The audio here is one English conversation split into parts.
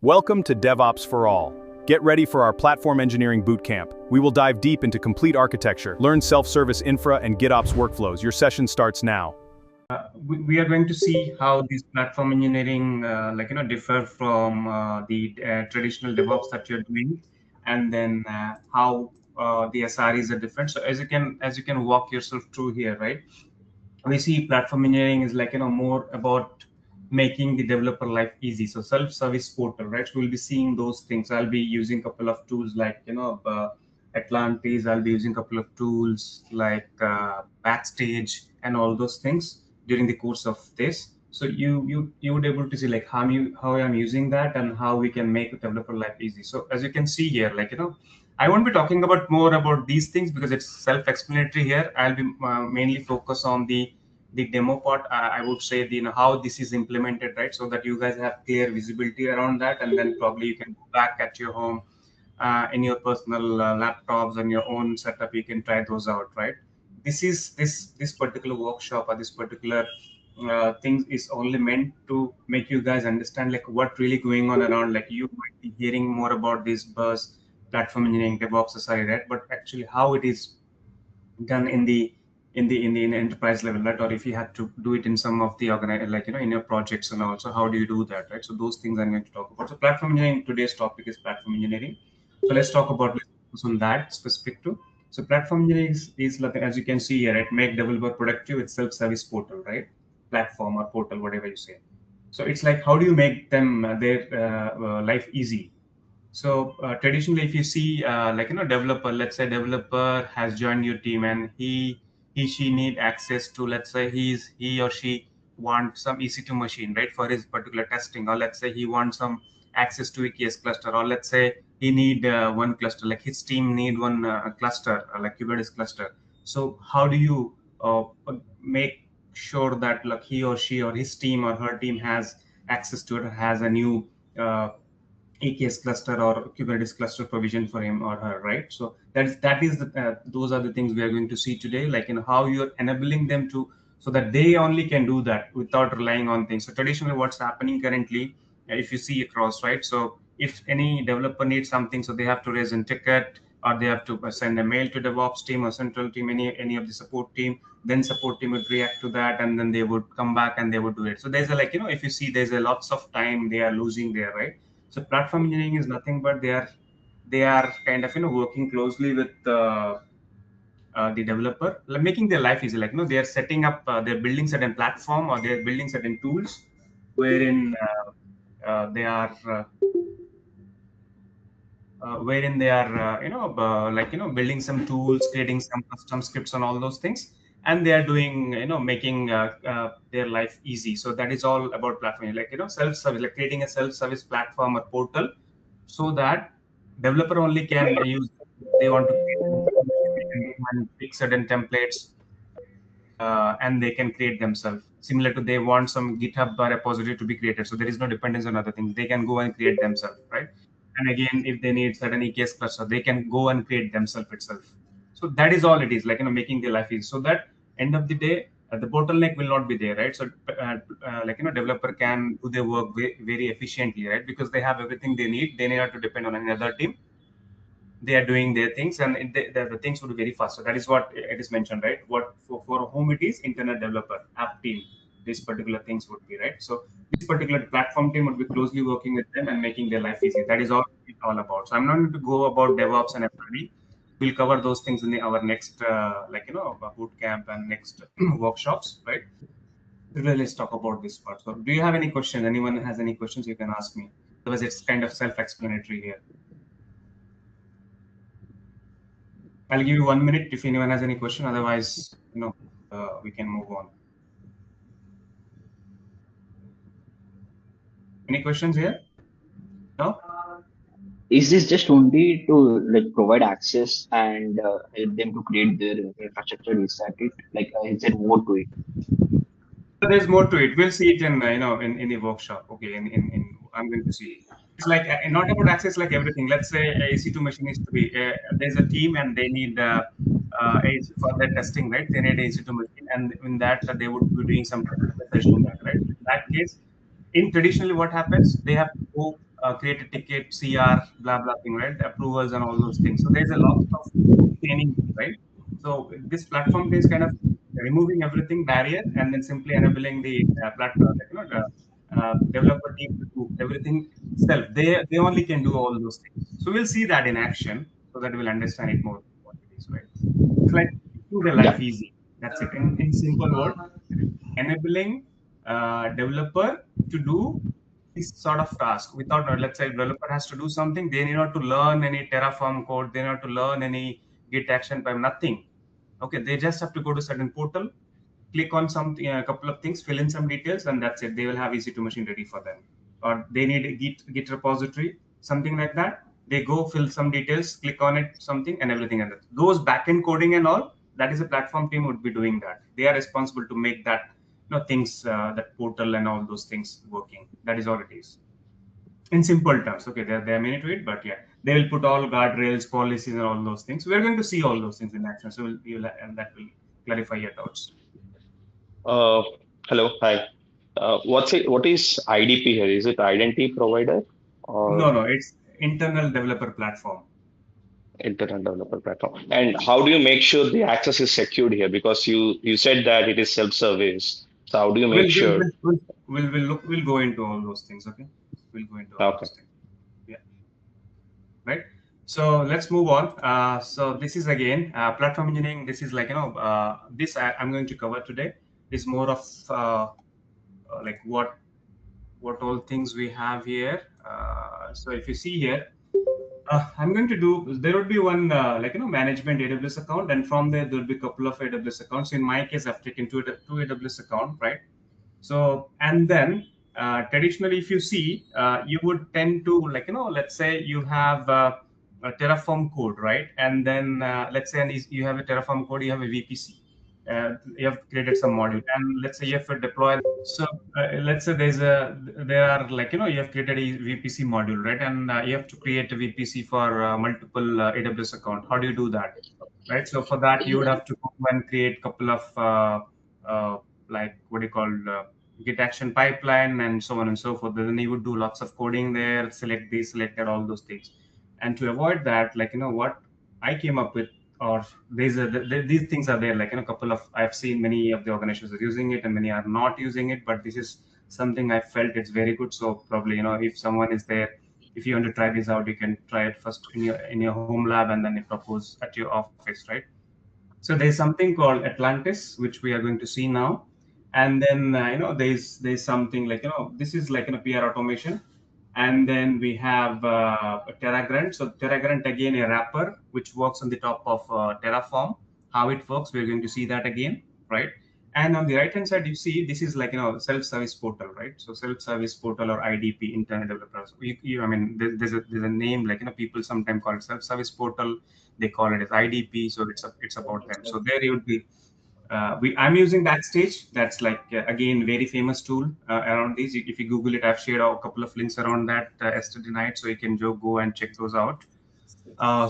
Welcome to DevOps for All. Get ready for our platform engineering bootcamp. We will dive deep into complete architecture, learn self-service infra and GitOps workflows. Your session starts now. We are going to see how this platform engineering, differ from the traditional DevOps that you're doing, and then how the SREs are different. So as you can walk yourself through here, right? We see platform engineering is more about making the developer life easy. So self-service portal, right? So we'll be seeing those things. I'll be using a couple of tools like Atlantis. I'll be using a couple of tools like Backstage and all those things during the course of this. So you would able to see like how I'm using that and how we can make the developer life easy. So as you can see here, I won't be talking about more about these things because it's self-explanatory here. I'll be mainly focused on the demo part. I would say how this is implemented, right? So that you guys have clear visibility around that, and then probably you can go back at your home in your personal laptops and your own setup. You can try those out, right? This particular workshop or this particular thing is only meant to make you guys understand like what really going on around. Like you might be hearing more about this buzz platform engineering, DevOps, sorry, right? But actually how it is done in the enterprise level, right? Or if you had to do it in some of the in your projects, and also how do you do that, right? So those things I'm going to talk about. So platform engineering, today's topic is platform engineering. So let's talk about on that specific too. So platform engineering is like, as you can see here, right? Make developer productive with self-service portal, right? Platform or portal, whatever you say. So it's like, how do you make them their life easy? So traditionally, if you see developer, let's say developer has joined your team and she need access to, let's say he or she want some EC2 machine, right, for his particular testing, or let's say he wants some access to EKS cluster, or let's say he need one cluster, like his team need one cluster, like Kubernetes cluster. So how do you make sure that like he or she or his team or her team has access to it, has a new EKS cluster or Kubernetes cluster provision for him or her, right? So those are the things we are going to see today, like how you're enabling them to, so that they only can do that without relying on things. So traditionally, what's happening currently, if you see across, right? So if any developer needs something, so they have to raise a ticket, or they have to send a mail to DevOps team or central team, any of the support team. Then support team would react to that, and then they would come back and they would do it. So there's a if you see, there's a lots of time they are losing there, right? So platform engineering is nothing but they are kind of working closely with the developer, like making their life easy. Like they are setting up, they're building certain platform, or they're building certain tools, wherein they are building some tools, creating some custom scripts and all those things, and they are doing making their life easy. So that is all about platform, self-service, like creating a self-service platform or portal, so that developer only can use, they want to pick certain templates, and they can create themselves. Similar to, they want some GitHub repository to be created, so there is no dependence on other things. They can go and create themselves, right? And again, if they need certain EKS cluster, they can go and create themselves itself. So that is all it is, making their life easy. So that end of the day, the bottleneck will not be there, right? So developer can do their work very efficiently, right? Because they have everything they need. They need not to depend on another team. They are doing their things, and the things would be very fast. So that is what it is mentioned, right? What for whom it is, internet developer, app team, these particular things would be, right? So this particular platform team would be closely working with them and making their life easy. That is all it's all about. So I'm not going to go about DevOps and FRD. We'll cover those things in our next boot camp and next workshops, right? Today, let's talk about this part. So do you have any questions? Anyone has any questions, you can ask me. Otherwise, it's kind of self-explanatory here. I'll give you 1 minute if anyone has any question. Otherwise, we can move on. Any questions here? No? Is this just only to like provide access and help them to create their infrastructure? Is that it? Like, is there more to it? So there's more to it. We'll see it in in the workshop. Okay, in I'm going to see. It's like not about access, like everything. Let's say a EC2 machine is to be there's a team and they need for their testing, right? They need a EC2 machine, and in that they would be doing some session on that, right? In that case, in traditionally what happens, they have to go create a ticket, CR, blah, blah thing, right? Approvals and all those things. So there's a lot of training, right? So this platform is kind of removing everything barrier and then simply enabling the platform, the developer team to do everything self. They only can do all those things. So we'll see that in action so that we'll understand it more what it is, right? It's like making the life Yeah. easy. That's it. In simple word, enabling developer to do this sort of task without, let's say, developer has to do something. They need not to learn any Terraform code. They need not to learn any Git action pipe. Nothing. Okay, they just have to go to certain portal, click on something, a couple of things, fill in some details, and that's it. They will have EC2 machine ready for them. Or they need a Git repository, something like that. They go fill some details, click on it, something, and everything. And those backend coding and all, that is a platform team would be doing that. They are responsible to make that, things, that portal and all those things working. That is all it is. In simple terms, okay, there are many to it, but yeah, they will put all guardrails, policies, and all those things. We're going to see all those things in action, so and that will clarify your doubts. Uh, Hello, hi. What is IDP here? Is it identity provider or No, it's internal developer platform. internal developer platform? And how do you make sure the access is secured here? Because you said that it is self-service. So how do you make We'll we'll sure? we'll, we'll, we'll look. We'll go into all those things. Okay, we'll go into all Okay. those things. Yeah, right. So let's move on. So this is again platform engineering. This is like this I'm going to cover today is more of like what all things we have here. So if you see here, I'm going to do, there would be one management AWS account, and from there will be a couple of AWS accounts. In my case, I've taken two AWS account, right? So, and then traditionally, if you see, you would tend to let's say you have a Terraform code, right? And then let's say you have a Terraform code, you have a VPC. You have created some module, and let's say you have to deploy. So let's say there are you have created a VPC module, right? And you have to create a VPC for multiple AWS account. How do you do that, right? So for that, you would have to go and create a couple of what do you call Git action pipeline and so on and so forth. Then you would do lots of coding there, select this, select that, all those things. And to avoid that, what I came up with, or these things are there, a couple of, I've seen many of the organizations are using it and many are not using it, but this is something I felt it's very good. So probably, if someone is there, if you want to try this out, you can try it first in your home lab and then you propose at your office, right? So there's something called Atlantis, which we are going to see now. And then, there's something this is PR automation. And then we have Terragrunt. So Terragrunt, again, a wrapper, which works on the top of Terraform. How it works, we're going to see that again, right? And on the right-hand side, you see this is self-service portal, right? So self-service portal or IDP, internal developers. I mean, there's a name, people sometimes call it self-service portal. They call it as IDP. So it's about them. So there you would be. I'm using Backstage. That's again, very famous tool around these. If you Google it, I've shared a couple of links around that yesterday night, so you can go and check those out.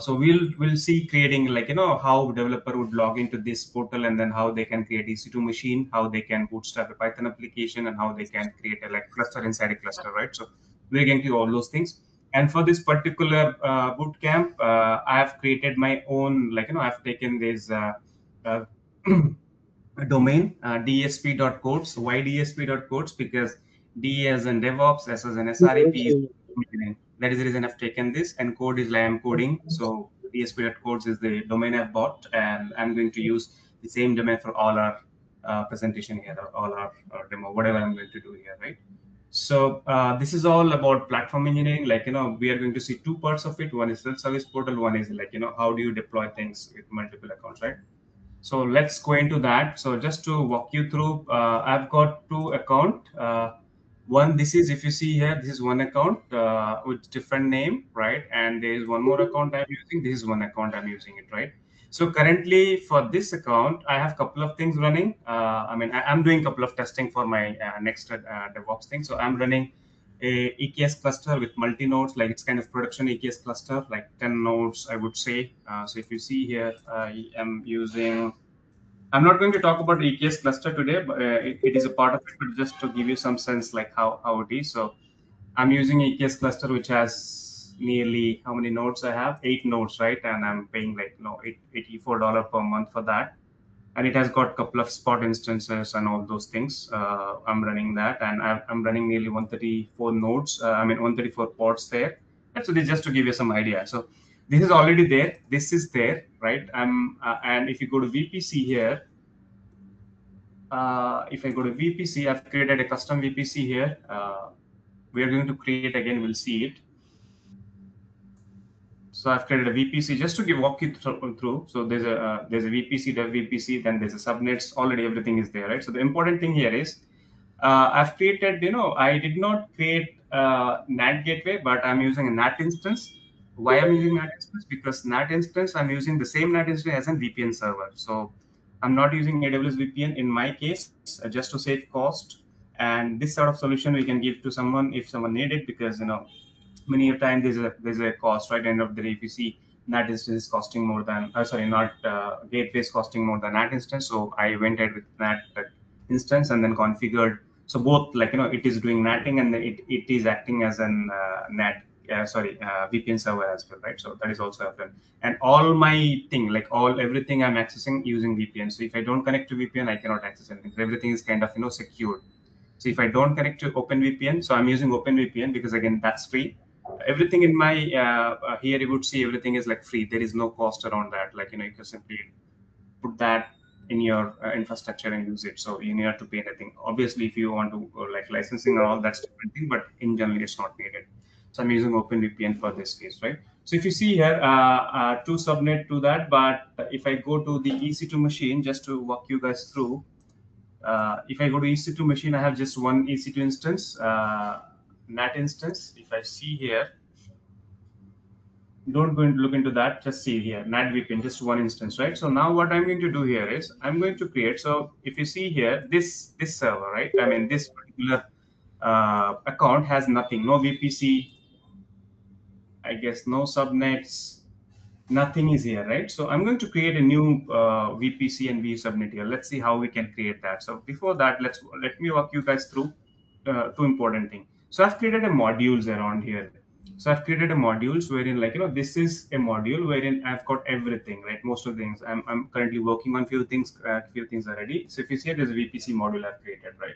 So we'll see creating how developer would log into this portal, and then how they can create EC2 machine, how they can bootstrap a Python application, and how they can create a cluster inside a cluster, right? So we're going to do all those things. And for this particular bootcamp, I have created my own, I've taken this domain dsp.codes. Why dsp.codes? Because D as in DevOps, S as in SREP is engineering. That is the reason I've taken this, and code is I'm coding. So dsp.codes is the domain I've bought, and I'm going to use the same domain for all our presentation here, all our demo, whatever I'm going to do here, right? So this is all about platform engineering. We are going to see two parts of it. One is self-service portal. One is how do you deploy things with multiple accounts, right? So let's go into that. So just to walk you through, I've got two account. One, this is, if you see here, this is one account with different name, right? And there is one more account I'm using. This is one account I'm using it, right? So currently for this account, I have a couple of things running. I'm doing a couple of testing for my next DevOps thing. So I'm running a EKS cluster with multi nodes, it's kind of production EKS cluster, 10 nodes, I would say. So if you see here, I'm not going to talk about the EKS cluster today, but it is a part of it, but just to give you some sense how it is. So I'm using EKS cluster, which has nearly how many nodes I have? 8 nodes, right? And I'm paying like $84 per month for that. And it has got a couple of spot instances and all those things. I'm running that, and I'm running nearly 134 nodes. 134 pods there. And so this just to give you some idea. So this is already there. This is there, right? And if you go to VPC here, if I go to VPC, I've created a custom VPC here. We are going to create again. We'll see it. So I've created a VPC just to walk you through. So there's a VPC, dev VPC, then there's a subnets. Already everything is there, right? So the important thing here is I've created. I did not create NAT gateway, but I'm using a NAT instance. Why I'm using NAT instance? Because NAT instance, I'm using the same NAT instance as a VPN server. So I'm not using AWS VPN in my case, just to save cost. And this sort of solution we can give to someone if someone need it, because many a time there's a cost, right? End of the day, if you see NAT instance is costing more than not gateway is costing more than NAT instance. So I went ahead with NAT instance and then configured. So both it is doing NATing and it is acting as an NAT VPN server as well, right? So that is also happened. And all my thing, everything I'm accessing using VPN. So if I don't connect to VPN, I cannot access anything. So everything is kind of secured. So if I don't connect to OpenVPN, so I'm using OpenVPN because again that's free. Everything in my here you would see everything is like free. There is no cost around that. You can simply put that in your infrastructure and use it. So you need not to pay anything. Obviously, if you want to licensing and all, that's different thing. But in general, it's not needed. So I'm using OpenVPN for this case, right? So if you see here, to subnet to that, but if I go to the EC2 machine, just to walk you guys through, if I go to EC2 machine, I have just one EC2 instance, NAT instance. If I see here, don't go and look into that, just see here, NAT VPN, just one instance, right? So now what I'm going to do here is I'm going to create, so if you see here, this server, right? This particular account has nothing, no VPC, I guess no subnets, nothing is here, right? So I'm going to create a new VPC and vSubnet here. Let's see how we can create that. So before that, let me walk you guys through two important things. So I've created a modules around here. So I've created a modules wherein this is a module wherein I've got everything, right? Most of the things I'm currently working on few things already. So if you see it, there's a VPC module I've created, right?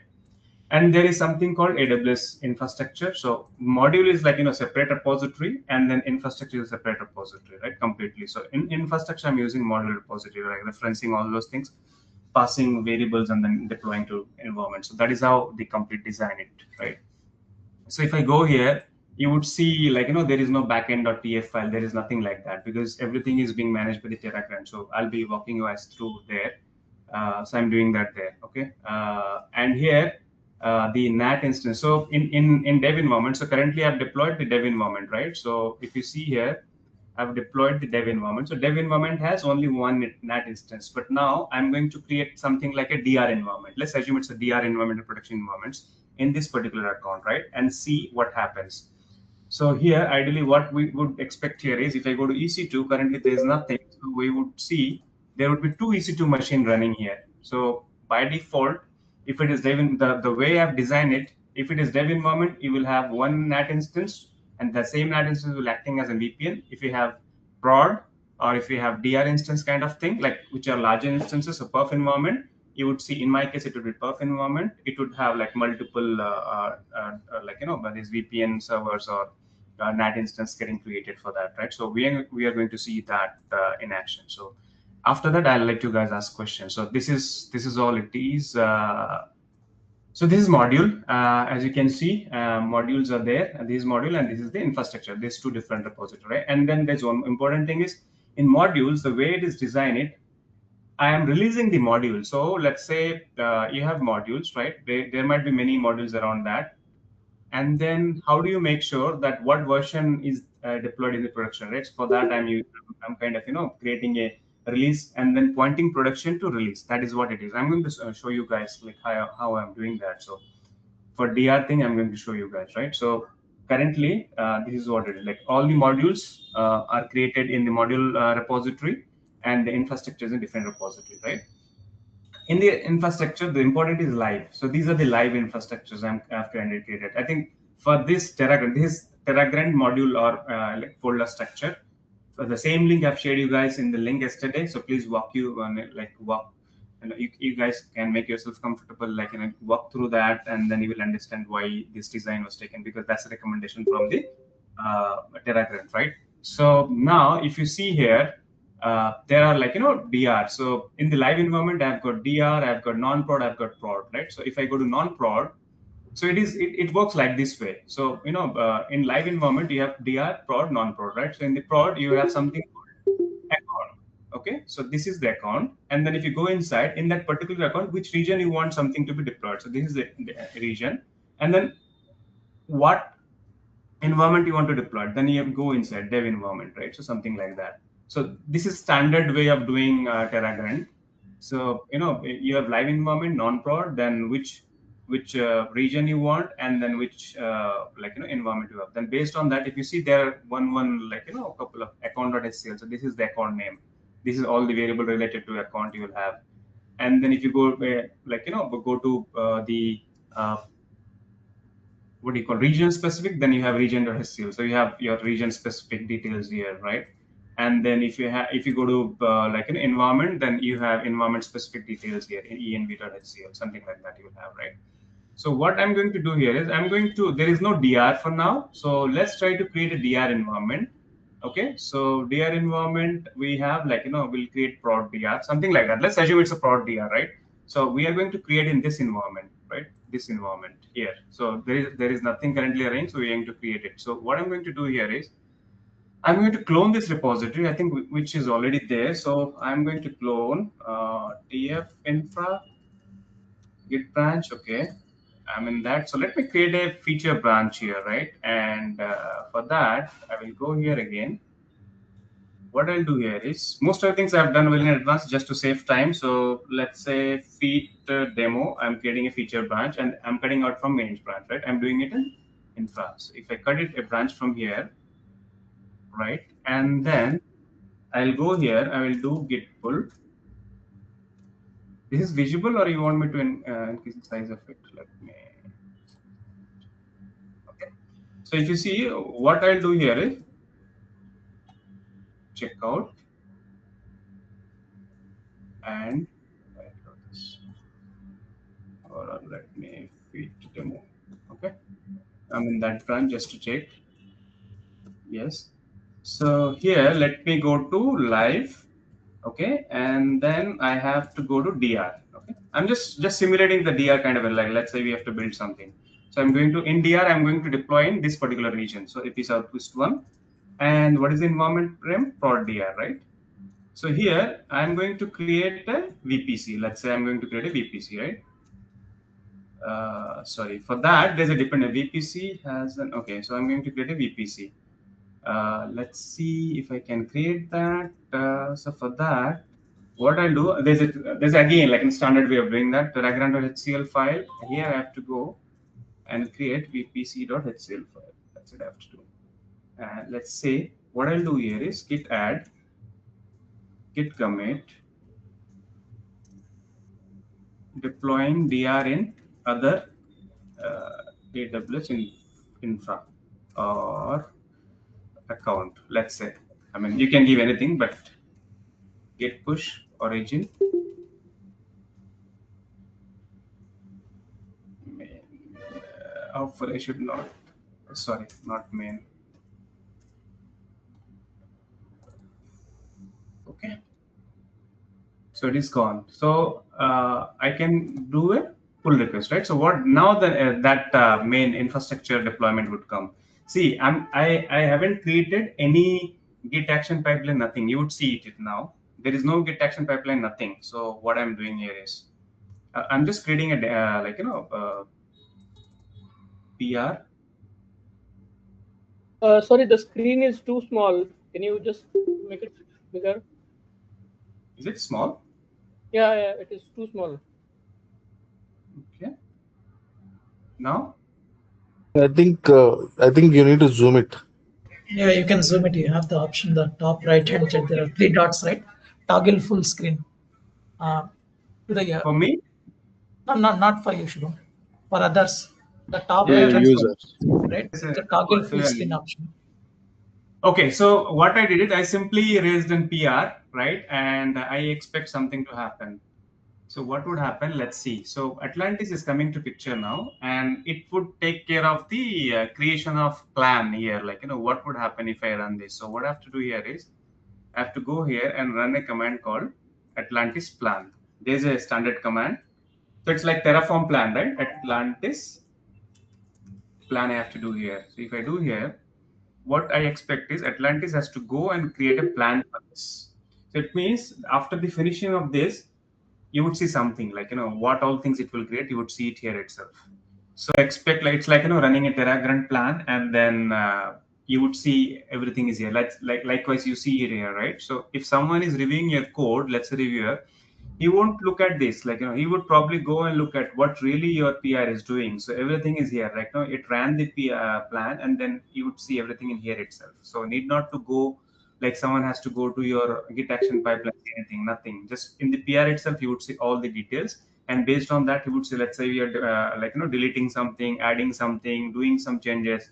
And there is something called AWS infrastructure. So module is separate repository, and then infrastructure is a separate repository, right? Completely. So in infrastructure, I'm using module repository, like referencing all those things, passing variables, and then deploying to environment. So that is how they complete design it, right? So if I go here, you would see there is no backend.tf file. There is nothing like that because everything is being managed by the Terragrunt. So I'll be walking you guys through there. So I'm doing that there, okay? And here, the NAT instance. So in dev environment, so currently I've deployed the dev environment, right? So if you see here, I've deployed the dev environment. So dev environment has only one NAT instance, but now I'm going to create something like a DR environment. Let's assume it's a DR environment, a production environments in this particular account, right? And see what happens. So here, ideally, what we would expect here is if I go to EC2, currently there is nothing. So we would see there would be two EC2 machine running here. So by default, if it is dev, the way I've designed it, if it is dev environment, you will have one NAT instance, and the same NAT instance will acting as a VPN. If you have prod, or if you have DR instance kind of thing, which are larger instances of perf environment, you would see in my case it would be perf environment. It would have multiple these VPN servers or NAT instance getting created for that, right? So we are going to see that in action. So after that, I'll let you guys ask questions. So this is all it is. So this is module. As you can see, modules are there. This module and this is the infrastructure. There's two different repositories, right? And then there's one important thing is in modules, the way it is designed, I am releasing the module. So let's say you have modules, right? There might be many modules around that. And then how do you make sure that what version is deployed in the production, right? So for that, I'm kind of creating a release and then pointing production to release. That is what it is. I'm going to show you guys how I'm doing that. So for DR thing, I'm going to show you guys, right? So currently, this is what it is. All the modules are created in the module repository, and the infrastructure is a different repository, right? In the infrastructure, the important is live. So these are the live infrastructures I've created. I think for this Terragrunt, this is Terragrunt module or like folder structure. For the same link I've shared you guys in the link yesterday. So please walk you on it, like walk. You guys can make yourself comfortable, like walk through that, and then you will understand why this design was taken, because that's a recommendation from the Terragrunt, right? So now if you see here, there are like DR. So in the live environment, I've got DR, I've got non-prod, I've got prod, right? So if I go to non-prod, so it works like this way. So in live environment you have DR, prod, non-prod, right? So in the prod you have something called account. Okay, so this is the account, and then if you go inside in that particular account, which region you want something to be deployed. So this is the region, and then what environment you want to deploy, then you have go inside dev environment, right? So something like that. So this is standard way of doing Terragrunt. So you have live environment, non-prod, then which region you want, and then which environment you have. Then based on that, if you see there one like a couple of account.scl, so this is the account name. This is all the variable related to account you will have. And then if you go go to the what do you call region specific, then you have region.scl. So you have your region specific details here, right? And then if you go to like an environment, then you have environment specific details here in env.scl, something like that you will have, right? So what I'm going to do here is there is no DR for now. So let's try to create a DR environment. Okay, so DR environment, we have we'll create prod DR, something like that. Let's assume it's a prod DR, right? So we are going to create in this environment, right? This environment here. So there is nothing currently arranged, so we're going to create it. So what I'm going to do here is I'm going to clone this repository, I think, which is already there. So I'm going to clone tf infra git branch. Okay, I'm in that. So let me create a feature branch here, right? And for that, I will go here again. What I'll do here is most of the things I've done well in advance just to save time. So let's say feed demo, I'm creating a feature branch and I'm cutting out from main branch, right? I'm doing it in infra. So if I cut it a branch from here, right? And then I'll go here, I will do git pull. This is visible, or you want me to increase the size of it? Let me. Okay. So if you see, what I'll do here is check out and or let me feed demo. Okay, I'm in that branch just to check. Yes. So here, let me go to live. Okay, and then I have to go to DR. Okay, I'm just simulating the DR kind of a, like, let's say we have to build something. So I'm going to in DR, I'm going to deploy in this particular region. So it is Southwest 1. And what is the environment frame? Prod DR, right? So here I'm going to create a VPC. Let's say I'm going to create a VPC, right? Sorry, for that there's a dependent. VPC has an, okay, so I'm going to create a VPC. Let's see if I can create that. So for that, what I'll do, there's again like a standard way of doing that. Terragrunt.htcl file. Here I have to go and create vpc.htcl file. That's what I have to do. And let's say what I'll do here is git add, git commit, deploying DR in other AWS infra or account. Let's say, I mean, you can give anything, but git push origin main. Hopefully I should not, sorry, not main. Okay, so it is gone. So I can do a pull request, right? So what now that main infrastructure deployment would come. See, I haven't created any git action pipeline, nothing. You would see it now. There is no git action pipeline, nothing. So what I'm doing here is I'm just creating a PR. Sorry, the screen is too small. Can you just make it bigger? Is it small? Yeah, it is too small. Okay. Now? I think you need to zoom it. Yeah, you can zoom it. You have the option, the top right hand side. There are 3 dots, right? Toggle full screen. For me? No, not for you, Shubham. For others. The top Yeah, right hand users. side, right? Yes, The toggle full clearly. screen option. Okay, so what I did is I simply raised an PR, right? And I expect something to happen. So what would happen? Let's see. So Atlantis is coming to picture now, and it would take care of the creation of plan here. Like, what would happen if I run this? So what I have to do here is I have to go here and run a command called Atlantis plan. There's a standard command. So it's like Terraform plan, right? Atlantis plan I have to do here. So if I do here, what I expect is Atlantis has to go and create a plan for this. So it means after the finishing of this, you would see something like, what all things it will create, you would see it here itself. So expect like it's like, running a Terragrunt plan, and then you would see everything is here. Likewise, you see it here, right? So if someone is reviewing your code, let's say reviewer, he won't look at this. Like, he would probably go and look at what really your PR is doing. So everything is here. Like, it ran the plan, and then you would see everything in here itself. So need not to go like someone has to go to your Git action pipeline, anything, nothing. Just in the PR itself, you would see all the details. And based on that, you would say, let's say we are deleting something, adding something, doing some changes.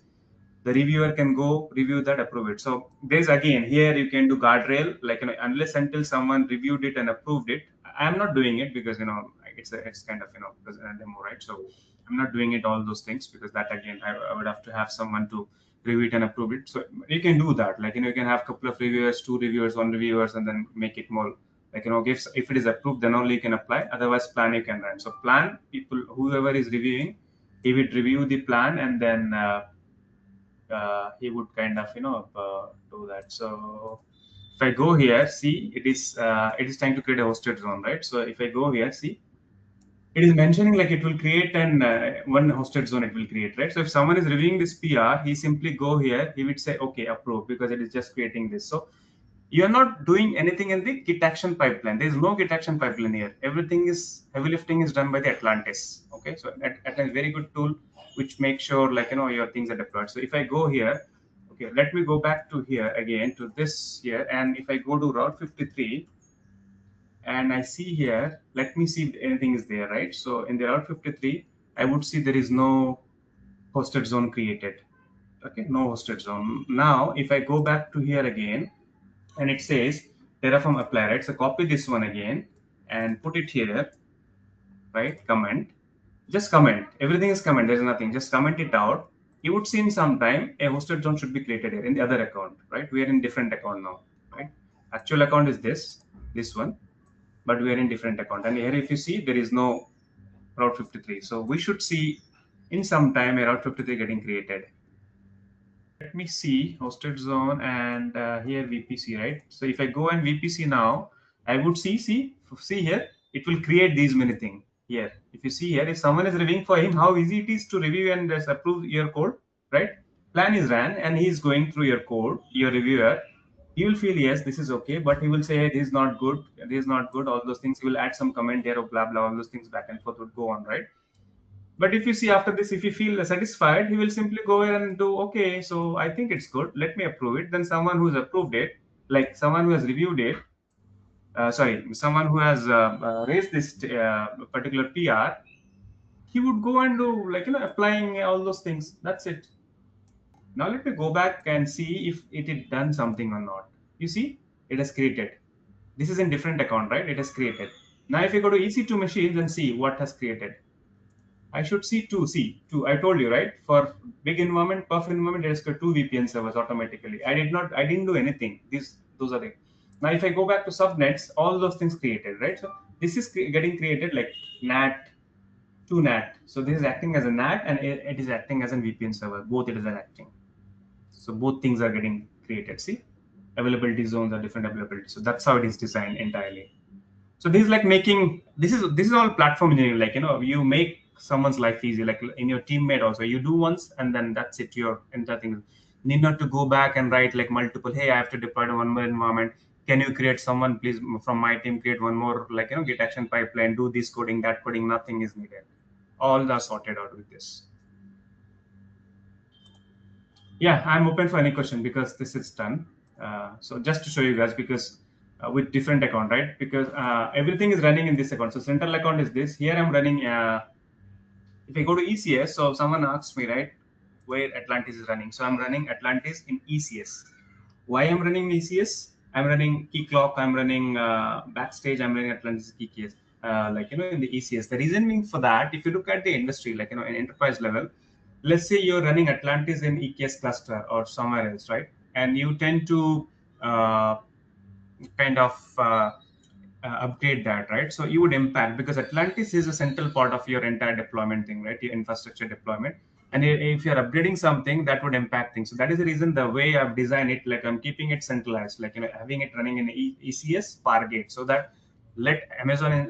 The reviewer can go review that, approve it. So there's again here you can do guardrail, like, unless until someone reviewed it and approved it. I'm not doing it because it's kind of a demo, right? So I'm not doing it all those things because that again I would have to have someone to review it and approve it. So you can do that, like, you can have a couple of reviewers, two reviewers, one reviewers, and then make it more like, if it is approved, then only you can apply. Otherwise, plan you can run. So plan people, whoever is reviewing, he would review the plan, and then he would kind of do that. So if I go here, see, it is trying to create a hosted zone, right? So if I go here, see, it is mentioning like it will create an one hosted zone, it will create, right? So if someone is reviewing this PR, he simply go here, he would say okay, approve, because it is just creating this. So you're not doing anything in the Git action pipeline. There's no Git action pipeline here. Everything is, heavy lifting is done by the Atlantis. Okay, so Atlantis is a very good tool which makes sure like your things are deployed. So if I go here, okay, let me go back to here again to this here, and if I go to Route 53 and I see here, let me see if anything is there, right? So in the Route 53, I would see there is no hosted zone created. Okay, no hosted zone. Now if I go back to here again, and it says Terraform apply, right? So copy this one again and put it here, right? Comment, just comment. Everything is comment. There's nothing. Just comment it out. You would see in some time a hosted zone should be created here in the other account, right? We are in different account now, right? Actual account is this one, but we are in different account. And here, if you see, there is no Route 53. So we should see in some time a Route 53 getting created. Let me see hosted zone, and here VPC, right? So if I go and VPC now, I would see here, it will create these many things here. If you see here, if someone is reviewing for him, how easy it is to review and just approve your code, right? Plan is ran and he is going through your code, your reviewer. He will feel, yes, this is okay, but he will say, hey, this is not good, this is not good, all those things. He will add some comment here or blah, blah, all those things back and forth would go on, right? But if you see after this, if you feel satisfied, he will simply go ahead and do, okay, so I think it's good, let me approve it. Then someone who's approved it, like someone who has reviewed it, someone who has raised this particular PR, he would go and do like, applying all those things. That's it. Now let me go back and see if it had done something or not. You see, it has created. This is in different account, right? It has created. Now if you go to EC2 machines and see what has created, I should see two. I told you, right? For big environment, perf environment, there's 2 VPN servers automatically. I didn't do anything. Those are the. Now, if I go back to subnets, all those things created, right? So this is getting created like NAT, 2 NAT. So this is acting as a NAT, and it is acting as a VPN server. Both it is acting. So both things are getting created. See, availability zones are different availability. So that's how it is designed entirely. So this is like making, this is all platform engineering. Like, you make someone's life easy, like in your teammate also, you do once and then that's it, your entire thing. Need not to go back and write like multiple, hey, I have to deploy to one more environment, can you create someone please from my team, create one more, like, Git action pipeline, do this coding, that coding, nothing is needed. All are sorted out with this. Yeah, I'm open for any question because this is done. So just to show you guys, because with different account, right? Because everything is running in this account. So central account is this. Here I'm running If I go to ECS, so someone asked me, right, where Atlantis is running. So I'm running Atlantis in ECS. Why I'm running ECS? I'm running key clock, I'm running Backstage, I'm running Atlantis key keys, in the ECS. The reason being for that, if you look at the industry, in enterprise level, let's say you're running Atlantis in EKS cluster or somewhere else, right? And you tend to uh, kind of upgrade that, right? So you would impact, because Atlantis is a central part of your entire deployment thing, right? Your infrastructure deployment. And if you're upgrading something, that would impact things. So that is the reason the way I've designed it, like I'm keeping it centralized, having it running in ECS Fargate, so that let Amazon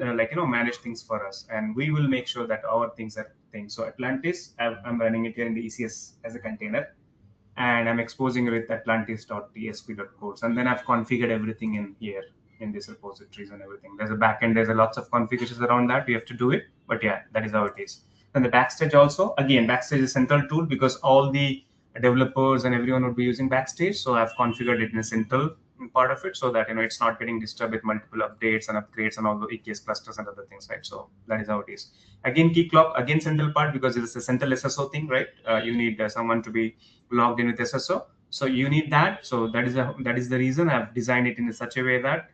manage things for us, and we will make sure that our things are things. So Atlantis, I'm running it here in the ECS as a container, and I'm exposing it with atlantis.tsp.codes. And then I've configured everything in here in these repositories and everything. There's a backend, there's a lots of configurations around that. You have to do it, but yeah, that is how it is. And the Backstage also, again, Backstage is a central tool because all the developers and everyone would be using Backstage. So I've configured it in a central part of it so that it's not getting disturbed with multiple updates and upgrades and all the EKS clusters and other things, right? So that is how it is. Again, key clock, again, central part because it's a central SSO thing, right? You need someone to be logged in with SSO. So you need that. So that is the reason I've designed it in such a way that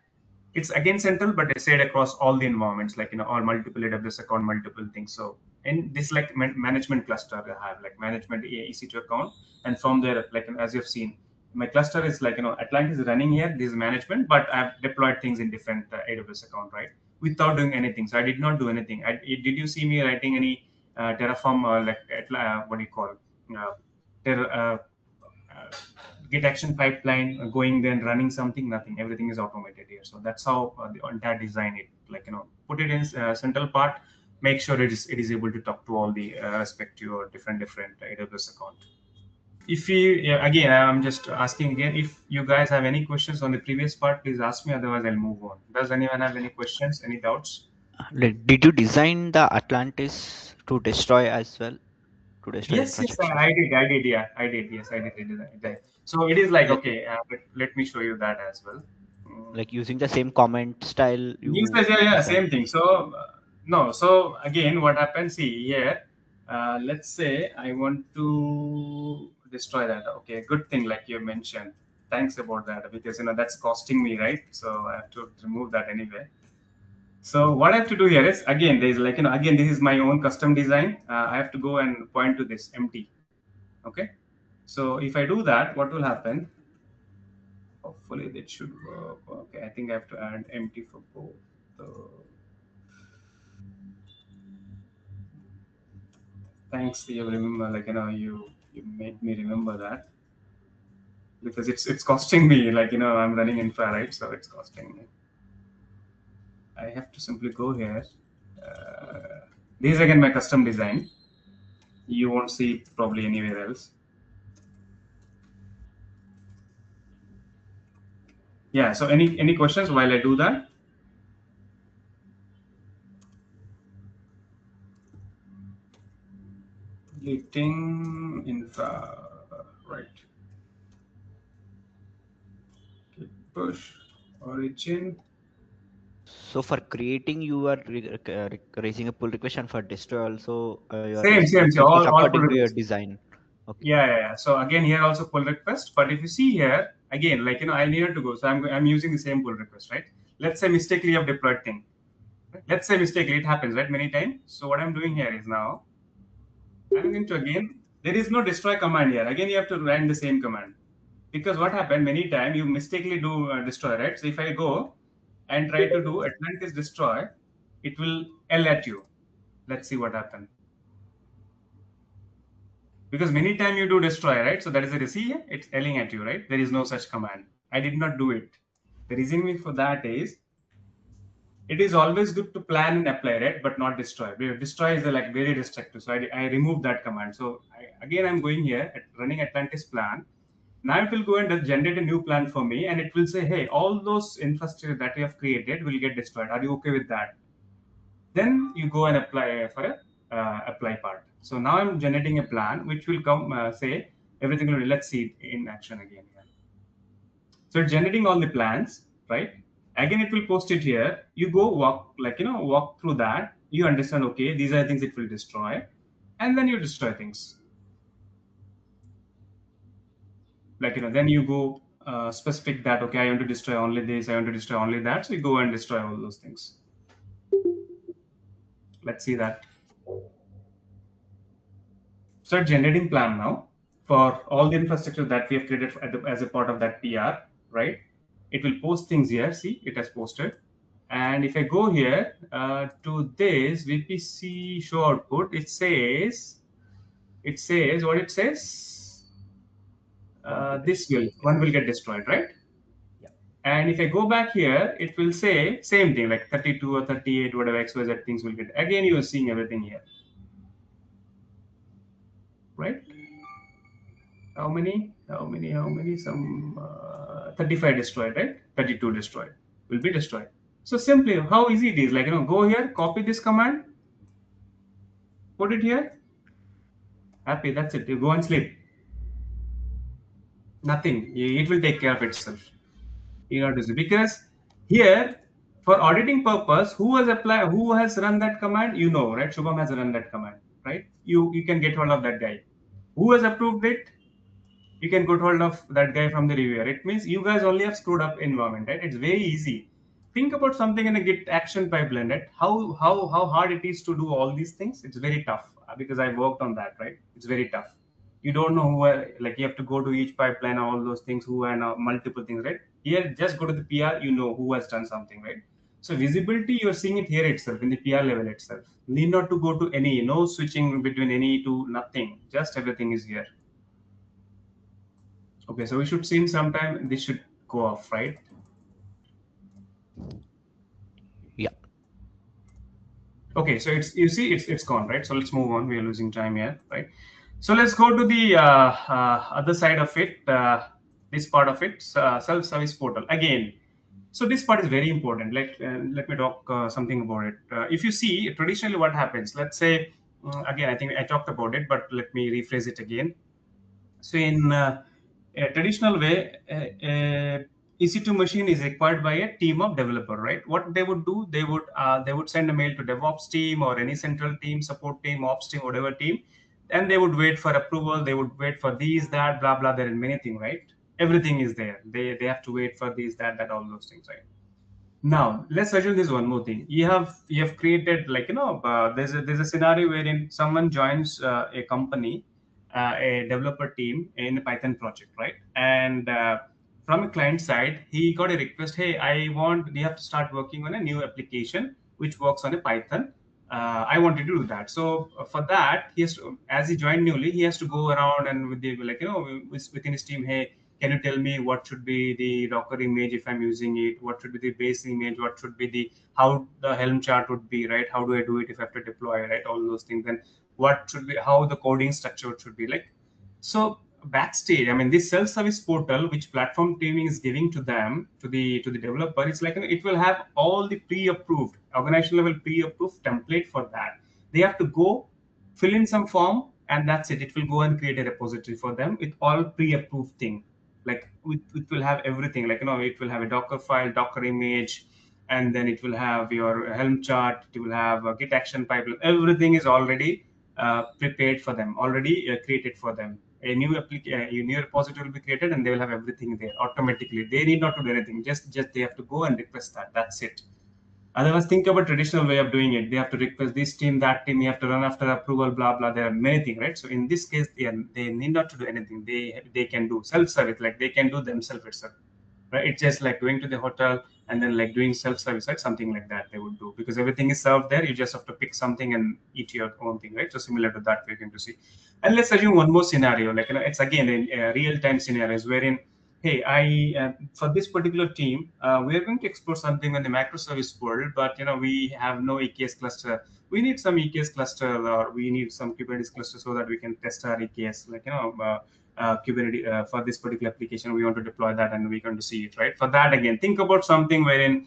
it's again central, but it's shared across all the environments, all multiple AWS account, multiple things. So in this management cluster, I have management EC2 account, and from there, as you've seen, my cluster is Atlantis is running here. This is management, but I've deployed things in different AWS account, right? Without doing anything. So I did not do anything. Did you see me writing any Terraform or what do you call Git action pipeline going there and running something? Nothing. Everything is automated here. So that's how the entire design it. Put it in central part. Make sure it is able to talk to all the respective or different AWS account. If you again, I'm just asking again. If you guys have any questions on the previous part, please ask me. Otherwise, I'll move on. Does anyone have any questions? Any doubts? Did you design the Atlantis to destroy as well? To destroy Yes, infrastructure? I did. Yeah, I did. Yes, I did design. So it is okay. Let me show you that as well. Like using the same comment style. Yes, design. same thing. So no. So again, what happens? See here. Let's say I want to destroy that. Okay, good thing like you mentioned. Thanks about that, because that's costing me, right? So I have to remove that anyway. So what I have to do here is, again, there's again, this is my own custom design. I have to go and point to this empty. Okay. So if I do that, what will happen? Hopefully that should work. Okay. I think I have to add empty for both. So thanks. You remember, you made me remember that, because it's costing me, I'm running infra, right? So it's costing me. I have to simply go here. This is again my custom design. You won't see probably anywhere else. Yeah. So any questions while I do that? Deleting infra, right? Push origin. So for creating, you are raising a pull request, and for destroy also you are Same. All pull to your request. design. Okay. Yeah. So again, here also pull request. But if you see here again, I needed to go. So I'm using the same pull request, right? Let's say mistakenly I've deployed thing. Let's say mistakenly, it happens, right? Many times. So what I'm doing here is now I'm going to again. There is no destroy command here. Again, you have to run the same command, because what happened many times you mistakenly do destroy, right? So if I go and try to do Atlantis destroy, it will L at you. Let's see what happened. Because many times you do destroy, right? So that is the see, it's Lling at you, right? There is no such command. I did not do it. The reason for that is, it is always good to plan and apply, right? But not destroy. Destroy is very restrictive. So I removed that command. So again, I'm going here at running Atlantis plan. Now it will go and generate a new plan for me, and it will say, hey, all those infrastructure that you have created will get destroyed. Are you okay with that? Then you go and apply for a apply part. So now I'm generating a plan which will come say everything will, let's see it in action again here. So it's generating all the plans, right? Again, it will post it here. You go walk through that. You understand, okay, these are things it will destroy. and then you destroy things. Like, then you go specific that, okay, I want to destroy only this, I want to destroy only that. So you go and destroy all those things. Let's see that. So generating plan now for all the infrastructure that we have created as a part of that PR, right? It will post things here. See, it has posted. And if I go here to this VPC show output, it says what it says. This one will get destroyed, right? Yeah. And if I go back here, it will say same thing, like 32 or 38, whatever XYZ things will get. Again, you are seeing everything here, right? How many? Some 35 destroyed, right? 32 destroyed will be destroyed. So simply, how easy it is. Like, go here, copy this command, put it here. Happy, that's it. You go and sleep. Nothing. It will take care of itself. You know, because here, for auditing purpose, who has run that command? You know, right? Shubham has run that command, right? You can get hold of that guy. Who has approved it? You can get hold of that guy from the reviewer. It means you guys only have screwed up environment, right? It's very easy. Think about something in a Git action pipeline, right? How hard it is to do all these things. It's very tough because I worked on that, right? It's very tough. You don't know who like you have to go to each pipeline, all those things, who and multiple things, right? Here, just go to the PR, you know who has done something, right? So visibility, you're seeing it here itself in the PR level itself. Need not to go to any, no switching between any to nothing. Just everything is here. Okay, so we should see in some time this should go off, right? Yeah. Okay, so it's gone, right? So let's move on. We are losing time here, right? So let's go to the other side of it. This part of it, self-service portal again. So this part is very important. Let me talk something about it. If you see traditionally what happens, let's say again, I think I talked about it, but let me rephrase it again. So in a traditional way, EC2 machine is required by a team of developer, right? What they would do, they would send a mail to DevOps team or any central team, support team, ops team, whatever team, and they would wait for approval. They would wait for these, that, blah, blah. There are many things, right? Everything is there. They have to wait for these, that, all those things, right? Now let's assume this one more thing. You have created, like, there's a scenario wherein someone joins a company, a developer team in a Python project, right? And from a client side, he got a request. Hey, we have to start working on a new application which works on a Python. I want you to do that. So for that, he has to, as he joined newly, he has to go around and with the, like, within his team, hey, can you tell me what should be the Docker image if I'm using it? What should be the base image? What should be how the Helm chart would be, right? How do I do it if I have to deploy, right? All those things. Then what should be, how the coding structure should be like. So Backstage, I mean, this self-service portal, which platform teaming is giving to them, to the developer, it's like, it will have all the pre-approved, organization level pre-approved template for that. They have to go fill in some form, and that's it. It will go and create a repository for them with all pre-approved thing. Like it will have everything, like, it will have a Docker file, Docker image, and then it will have your Helm chart, it will have a Git action pipeline. Everything is already prepared for them, already created for them. A new repository will be created, and they will have everything there automatically. They need not to do anything. Just they have to go and request that. That's it. Otherwise, think about traditional way of doing it. They have to request this team, that team. You have to run after approval, blah blah. There are many things, right? So in this case, they need not to do anything. They can do self-service, like they can do themselves itself, right? It's just like going to the hotel and then like doing self-service, right? Something like that they would do, because everything is served there. You just have to pick something and eat your own thing, right? So similar to that, we're going to see. And let's assume one more scenario, like, it's again in real-time scenarios wherein, hey, for this particular team, we are going to explore something in the microservice world, but we have no EKS cluster. We need some EKS cluster, or we need some Kubernetes cluster so that we can test our EKS, like, Kubernetes for this particular application. We want to deploy that, and we're going to see it, right? For that, again, think about something wherein,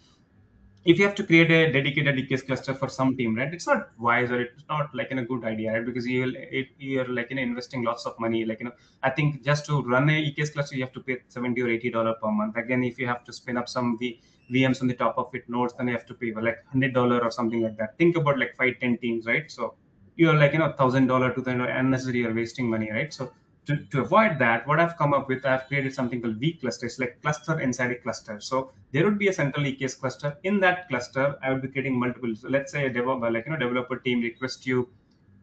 if you have to create a dedicated EKS cluster for some team, right? It's not wise, or it's not like a good idea, right? Because you're like investing lots of money. Like, I think just to run a EKS cluster, you have to pay $70 or $80 per month. Again, if you have to spin up some VMs on the top of it, nodes, then you have to pay like $100 or something like that. Think about like 5-10 teams, right? So you're like, $1,000, $2,000 unnecessary, you're wasting money, right? So to avoid that, what I've come up with, I've created something called V cluster. It's like cluster inside a cluster. So there would be a central EKS cluster. In that cluster, I would be creating multiple. So let's say a developer team request you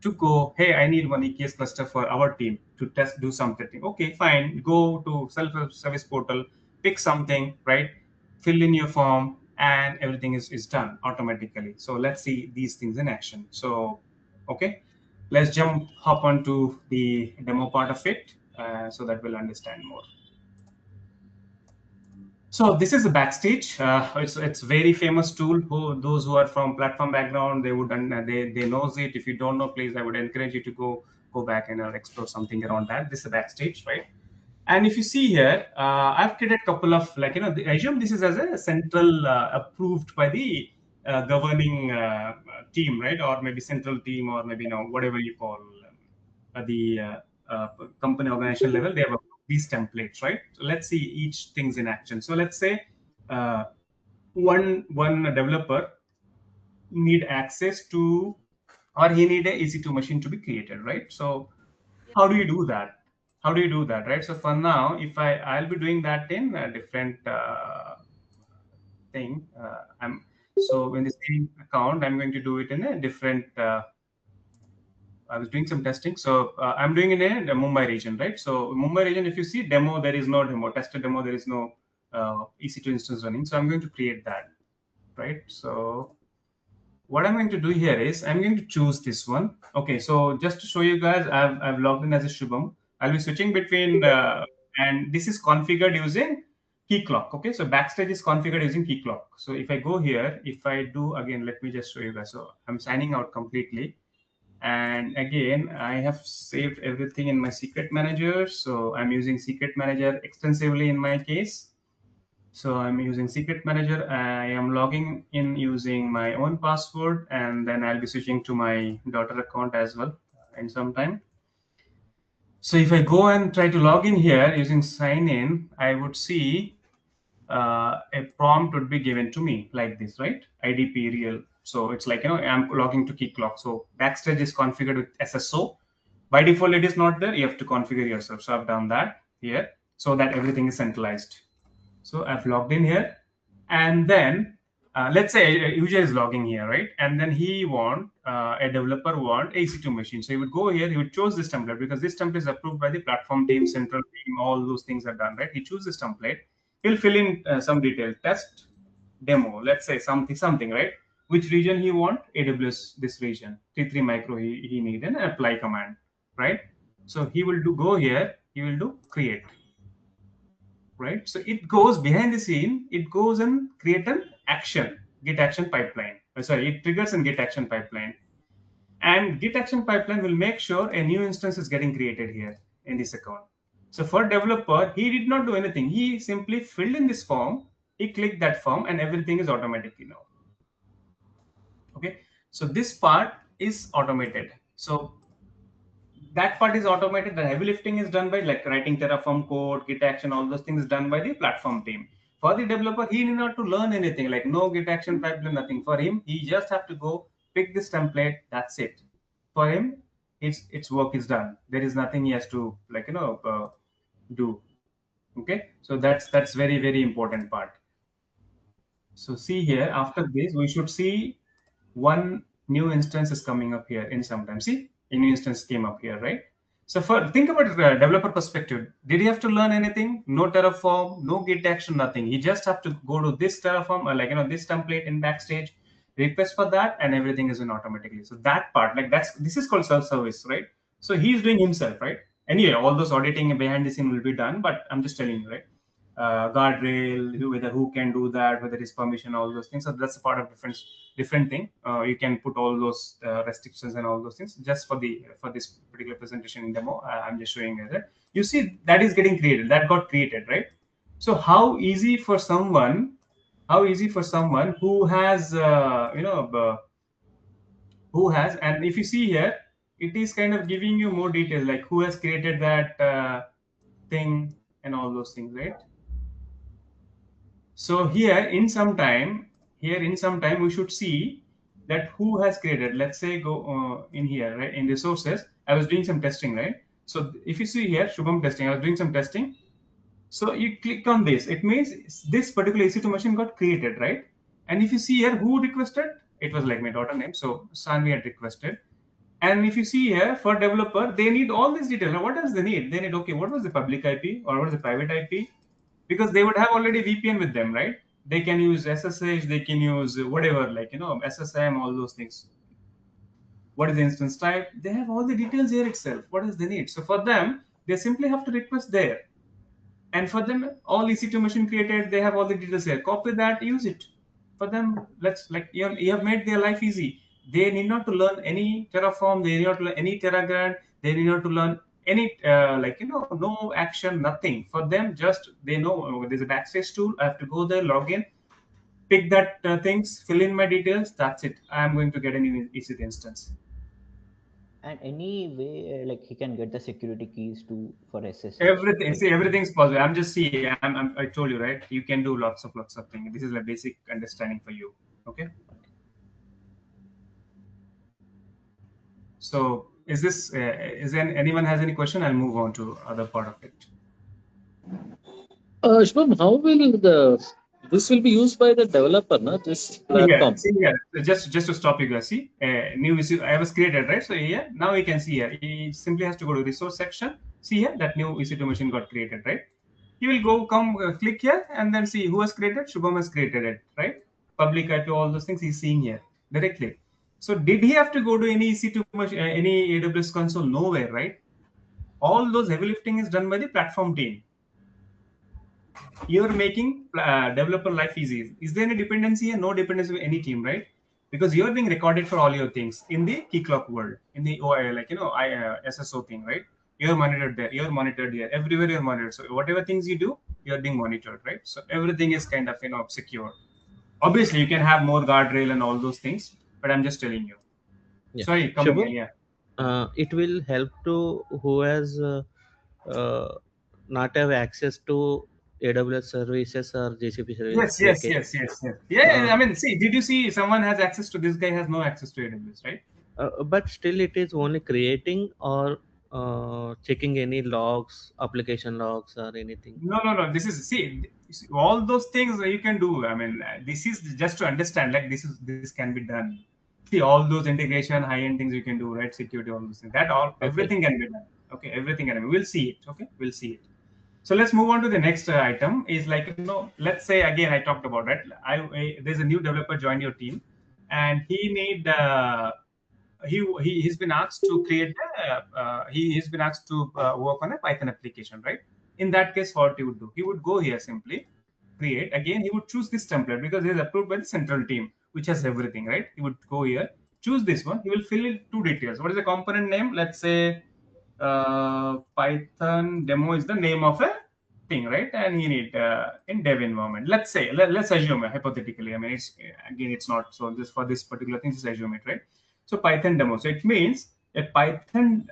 to go, hey, I need one EKS cluster for our team to do something. Okay, fine. Go to self-service portal, pick something, right? Fill in your form, and everything is done automatically. So let's see these things in action. So, okay, let's hop onto the demo part of it so that we'll understand more. So this is a Backstage. It's very famous tool. Those who are from platform background, they would they knows it. If you don't know, please, I would encourage you to go back and explore something around that. This is a Backstage, right? And if you see here, I've created a couple of I assume this is as a central approved by the governing team, right? Or maybe central team, or maybe whatever you call the company organization level. They have these templates, right? So let's see each things in action. So let's say one developer need access to, or he need a EC2 machine to be created, right? So how do you do that? How do you do that, right? So for now, if I'll be doing that in a different thing. So in the same account, I'm going to do it in a different. I was doing some testing, so I'm doing it in the Mumbai region, right? So Mumbai region, if you see demo, there is no demo. Tested demo, there is no EC2 instance running. So I'm going to create that, right? So what I'm going to do here is I'm going to choose this one. Okay, so just to show you guys, I've logged in as a Shubham. I'll be switching between, and this is configured using key clock. Okay, so Backstage is configured using key clock. So if I go here, if I do again, let me just show you guys. So I'm signing out completely. And again, I have saved everything in my secret manager. So I'm using secret manager extensively in my case. So I'm using secret manager. I am logging in using my own password, and then I'll be switching to my daughter account as well in some time. So if I go and try to log in here using sign in, I would see a prompt would be given to me like this, right? IDP real. So it's like, I'm logging to key clock. So Backstage is configured with SSO. By default, it is not there. You have to configure yourself. So I've done that here so that everything is centralized. So I've logged in here, and then let's say a user is logging here, right? And then a developer want EC2 machine. So he would go here, he would choose this template because this template is approved by the platform team, central team, all those things are done, right? He chooses this template. He'll fill in some details, test, demo, let's say something, right? Which region he want? AWS, this region, T3 micro he need an apply command, right? So he will go here, he will do create. Right, so it goes behind the scene. It goes and create an action, Git action pipeline. It triggers and Git action pipeline, and Git action pipeline will make sure a new instance is getting created here in this account. So for developer, he did not do anything. He simply filled in this form. He clicked that form, and everything is automatically now. Okay, so this part is automated. So that part is automated. The heavy lifting is done by like writing Terraform code, Git action, all those things done by the platform team. For the developer, he need not to learn anything, like no Git action pipeline, nothing. For him, he just have to go pick this template. That's it. For him, its work is done. There is nothing he has to do. Okay, so that's very, very important part. So see here, after this, we should see one new instance is coming up here in some time. See, a new instance came up here, right? So think about it, developer perspective. Did he have to learn anything? No Terraform, no Git action, nothing. He just have to go to this Terraform or this template in Backstage, request for that, and everything is in automatically. So that part, this is called self-service, right? So he's doing himself, right? Anyway, all those auditing behind the scene will be done, but I'm just telling you, right? Guardrail, whether who can do that, whether it's permission, all those things. So that's a part of different thing. You can put all those restrictions and all those things. Just for this particular presentation in demo, I'm just showing you that. You see that is getting created. That got created, right? So how easy for someone who has and if you see here, it is kind of giving you more details, like who has created that thing and all those things, right? So here in some time, we should see that who has created. Let's say go in here, right? In resources, I was doing some testing, right? So if you see here, Shubham testing, I was doing some testing. So you click on this. It means this particular EC2 machine got created, right? And if you see here, who requested? It was like my daughter name. So Sanvi had requested. And if you see here, for developer, they need all these details. Now, what does they need? They need, okay, what was the public IP or what was the private IP? Because they would have already VPN with them, right? They can use SSH, they can use whatever, like, SSM, all those things. What is the instance type? They have all the details here itself. What does they need? So for them, they simply have to request there. And for them, all EC2 machine created, they have all the details here. Copy that, use it. For them, you have made their life easy. They need not to learn any Terraform, they need not to learn any Terragrunt, they need not to learn any, no action, nothing. For them, just they know there's a Backstage tool, I have to go there, log in, pick that things, fill in my details, that's it. I'm going to get an EC2 instance. And any way, like he can get the security keys to for SSH. Everything. Right? See, everything's possible. I'm just see. I told you, right? You can do lots of things. This is a basic understanding for you. Okay. So, is this? Is there anyone has any question? I'll move on to other part of it. Shubham, how will this will be used by the developer, no? This platform. See here, just to stop you guys. See, new EC2 I was created, right? So here, now you can see here. He simply has to go to resource section. See here, that new EC2 machine got created, right? He will click here and then see who has created. Shubham has created it, right? Public IP, all those things he's seeing here directly. So did he have to go to any EC2 machine, any AWS console? Nowhere, right? All those heavy lifting is done by the platform team. You're making developer life easy. Is there any dependency here? No dependency with any team, right? Because you're being recorded for all your things in the key clock world, in the SSO thing, right? You're monitored there, you're monitored here, everywhere you're monitored. So whatever things you do, you're being monitored, right? So everything is kind of secure. Obviously, you can have more guardrail and all those things, but I'm just telling you. Yeah. Sorry, come Shubham, again, yeah. It will help to who has not have access to AWS services or GCP services. Yes. Yeah, I mean, see, did you see someone has access to this guy has no access to AWS, right? But still, it is only creating or checking any logs, application logs, or anything. No. This is all those things you can do. I mean, this is just to understand. Like this can be done. See, all those integration, high-end things you can do, right? Security, all those things. Everything can be done. Okay, everything can be. We'll see it. Okay, we'll see it. So let's move on to the next item. Is like let's say again I talked about right. There's a new developer joined your team, and he need. He's been asked to create he's been asked to work on a Python application, right? In that case, what he would do, he would go here, simply create. Again, he would choose this template because it is approved by the central team, which has everything, right? He would go here, choose this one. He will fill in two details. What is the component name? Let's say Python demo is the name of a thing, right? And he need in dev environment. Let's say let's assume hypothetically. I mean, it's not so. Just for this particular thing, just assume it, right? So Python demo. So it means a Python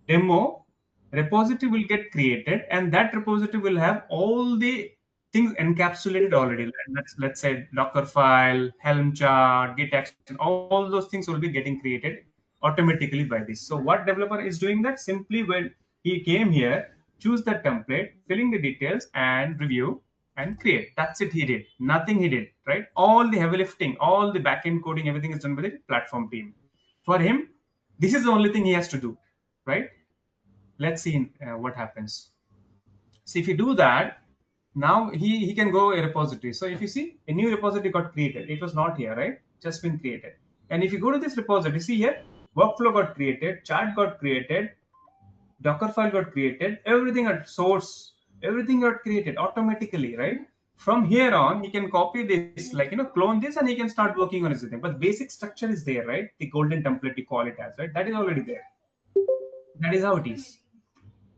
demo repository will get created, and that repository will have all the things encapsulated already. Let's say Docker file, Helm chart, Git action, all those things will be getting created automatically by this. So what developer is doing that? Simply when he came here, choose the template, filling the details and review and create. That's it. He did nothing. He did right. All the heavy lifting, all the backend coding, everything is done by the platform team. For him, this is the only thing he has to do, right? Let's see what happens. So if you do that, now he can go a repository. So if you see a new repository got created, it was not here, right? Just been created. And if you go to this repository, see here, workflow got created, chart got created, Docker file got created, everything at source, everything got created automatically, right? From here on, he can copy this, clone this, and he can start working on his thing. But basic structure is there, right? The golden template you call it as, right? That is already there. That is how it is.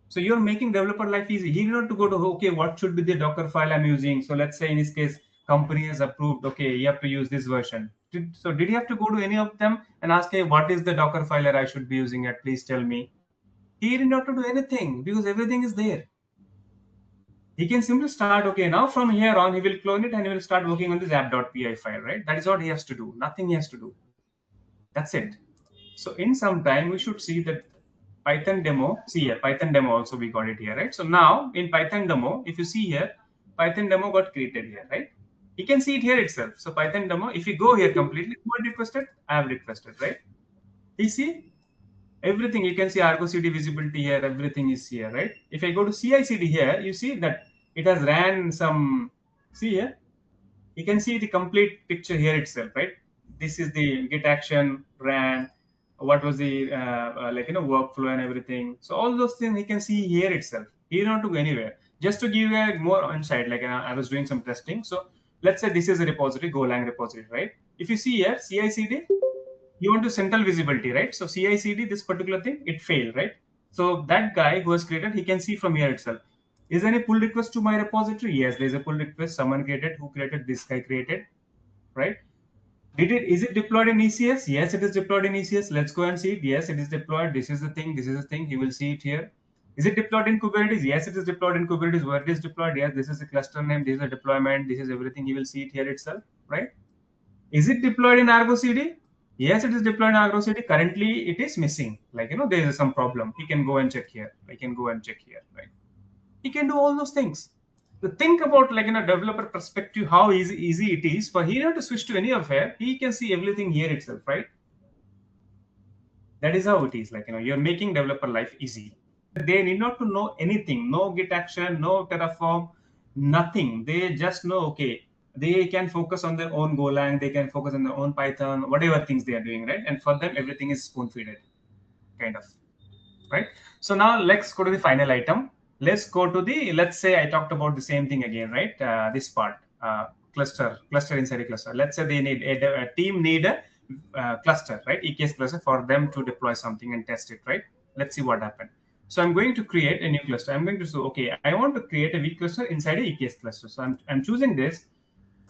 So you're making developer life easy. He did not to go to, okay, what should be the Docker file I'm using? So let's say in this case, company has approved, okay, you have to use this version. So did he have to go to any of them and ask, hey, what is the Docker file that I should be using at? Please tell me. He did not to do anything because everything is there. He can simply start, okay, now from here on, he will clone it and he will start working on this app.py file, right? That is what he has to do. Nothing he has to do. That's it. So in some time, we should see that Python demo. See here, Python demo also we got it here, right? So now in Python demo, if you see here, Python demo got created here, right? You can see it here itself. So Python demo, if you go here completely, who had requested? I have requested, right? You see everything. You can see Argo CD visibility here. Everything is here, right? If I go to CI/CD here, you see that it has ran some. See here, you can see the complete picture here itself, right? This is the Git action ran. What was the workflow and everything. So all those things you can see here itself. He did not go anywhere. Just to give you a more insight, like I was doing some testing. So let's say this is a repository, Golang repository, right? If you see here, CI/CD, you want to central visibility, right? So CI/CD, this particular thing, it failed, right? So that guy who has created, he can see from here itself. Is there any pull request to my repository? Yes, there's a pull request. Someone created. Who created? This guy created, right? Is it deployed in ECS? Yes, it is deployed in ECS. Let's go and see it. Yes, it is deployed. This is the thing. This is the thing. You will see it here. Is it deployed in Kubernetes? Yes, it is deployed in Kubernetes. Where it is deployed? Yes, this is the cluster name. This is the deployment. This is everything. You will see it here itself, right? Is it deployed in Argo CD? Yes, it is deployed in Argo CD. Currently, it is missing. Like, there is some problem. You can go and check here. I can go and check here, right? You can do all those things. So think about, like, developer perspective, how easy it is for here to switch to any affair. He can see everything here itself, right? That is how it is. Like, you're making developer life easy. They need not to know anything. No Git action, no Terraform, nothing. They just know, okay, they can focus on their own Golang. They can focus on their own Python, whatever things they are doing, right? And for them, everything is spoon-feeded, kind of, right? So now let's go to the final item. Let's go to the, let's say I talked about the same thing again, right? This part, cluster inside a cluster. Let's say they need a team need a cluster, right? EKS cluster for them to deploy something and test it, right? Let's see what happened. So I'm going to create a new cluster. I'm going to say, okay, I want to create a vCluster inside a EKS cluster. So I'm choosing this.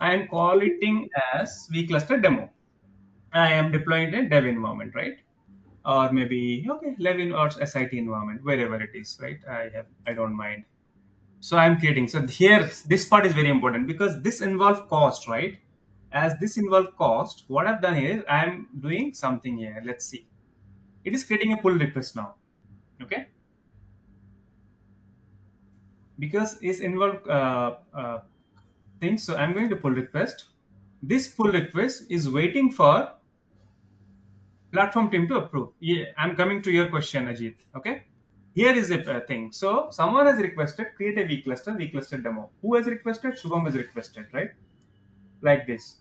I'm calling it as vCluster demo. I am deploying a dev environment, right? Or maybe, okay, Levin or SIT environment, wherever it is, right? I don't mind. So I'm creating. So here, this part is very important because this involves cost, right? As this involves cost, what I've done here is I'm doing something here. Let's see. It is creating a pull request now, okay? Because it's involved things. So I'm going to pull request. This pull request is waiting for platform team to approve. Yeah, I'm coming to your question, Ajit. Okay, here is the thing. So someone has requested create a vCluster demo. Who has requested? Shubham has requested, right? Like this.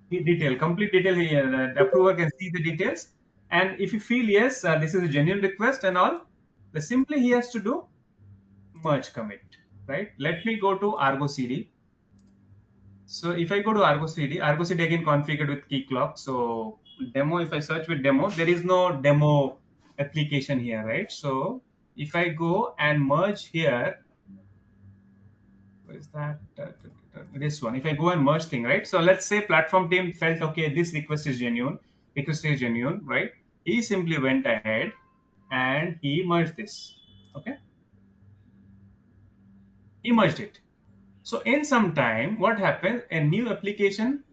Complete detail here. The approver can see the details. And if you feel yes, this is a genuine request and all, then simply he has to do merge commit, right? Let me go to Argo CD. So if I go to Argo CD again configured with key clock. So demo, if I search with demo, there is no demo application here, right? So if I go and merge here, where is that? This one. If I go and merge thing, right? So let's say platform team felt, okay, this request is genuine, right? He simply went ahead and he merged this, okay? He merged it. So in some time, what happens? A new application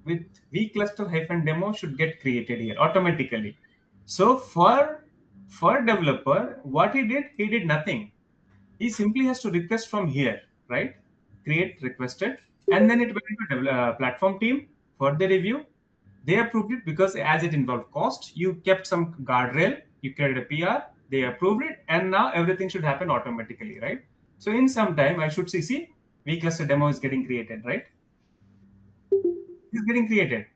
with vCluster-demo should get created here automatically. So for developer, what he did nothing. He simply has to request from here, right? Create requested, and then it went to platform team for the review. They approved it because as it involved cost, you kept some guardrail, you created a PR, they approved it, and now everything should happen automatically, right? So in some time, I should see vCluster demo is getting created, right? It's getting created.